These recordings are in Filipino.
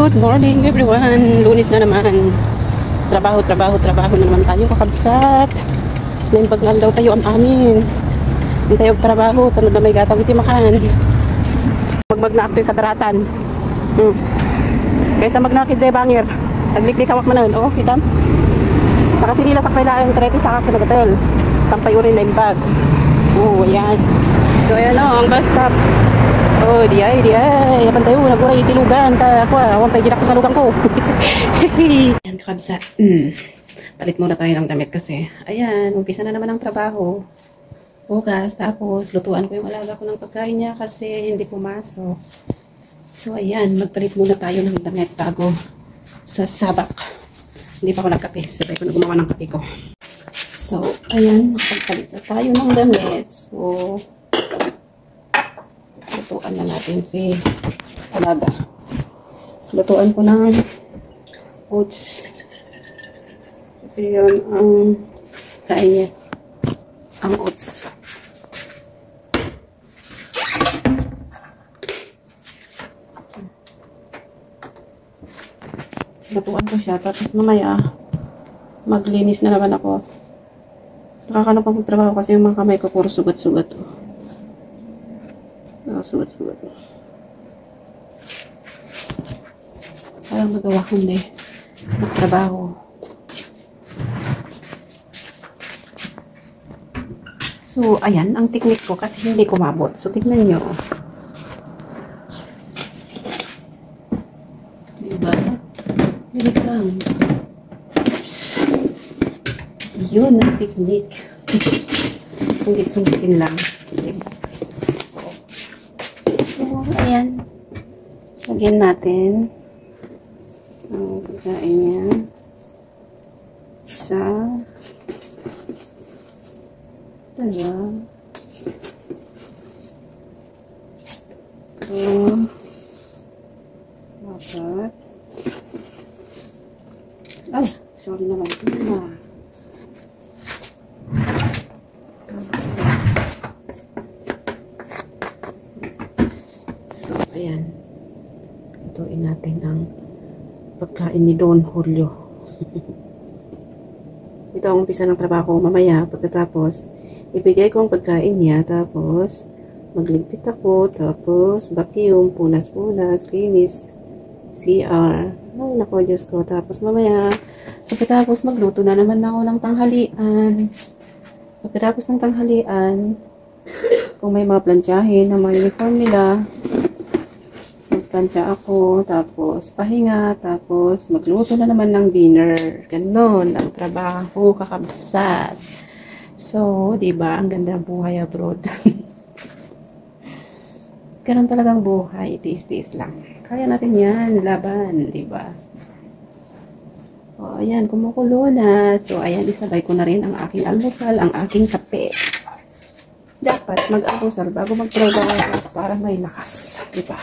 Good morning everyone. Lunes na naman. Trabaho na naman tayo kakabsat. Naimbag nga daw tayo ang amin. Hindi tayo trabaho. Tanod na may gatang itimakan. Magmag na akto yung kadaratan. Kaysa magnakid sa bangir. Tagliklik hawak manan. Oh, kita? Nakasinila sa kailangan. Treto sa kakak nagatel. Tampay urin na imbag. Oh, ayan. So ayan o, ang bus stop. Oh, di ay. Yapan tayo, naguray itilugan. Ako, awan pa ginak na lugang ko. Ayan, kakabsat. Palit muna tayo ng damit kasi. Ayan, umpisa na naman ang trabaho. Bukas, tapos lutuan ko yung alaga ko ng pagkain niya kasi hindi pumasok. So, ayan, magpalit muna tayo ng damit bago sa sabak. Hindi pa ako nagkape. Sabay ko na gumawa ng kape ko. So, ayan, nakapagpalit na tayo ng damit. So, lutuan na natin si alaga. Lutuan ko ng oats. Kasi yun ang kain niya. Ang oats. Lutuan ko siya. Tapos mamaya, maglinis na naman ako. Nakakanap akong trabaho kasi yung mga kamay ko puro sugat-sugat. Sugat-sugat. Parang magawa ko hindi magtrabaho. So, ayan, ang technique ko kasi hindi kumabot. So, tignan nyo. Diba? Dilit lang. Oops. Yun ang technique. Sungkit-sungkitin lang. Diba? Ayan. Lagyan natin ang pagkain niya sa dalawa. Apat. Ay, sorry naman. Ayan. Ituin natin ang pagkain ni Don Julio. Ito ang umpisa ng trabaho ko. Mamaya, pagkatapos, ibigay ko ang pagkain niya. Tapos, magligpit ako. Tapos, vacuum, punas-punas, linis, CR. Ay, naku, Diyos ko. Tapos, mamaya, pagkatapos, magluto na naman ako ng tanghalian. Pagkatapos ng tanghalian, kung may mga plantsahin na mga uniform nila, magplansya ako, tapos pahinga, tapos magluto na naman ng dinner. Ganon ang trabaho, kakabsat. So, diba, ang ganda ng buhay abroad. Ganon talagang buhay, tiis-tiis lang. Kaya natin yan, laban, diba? O, ayan, kumukulo na. So, ayan, isabay ko na rin ang aking almusal, ang aking kape. Dapat mag-almusal bago mag-trabaho para may lakas, diba?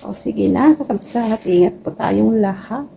O sige na, kakabsat. Ingat po tayong lahat.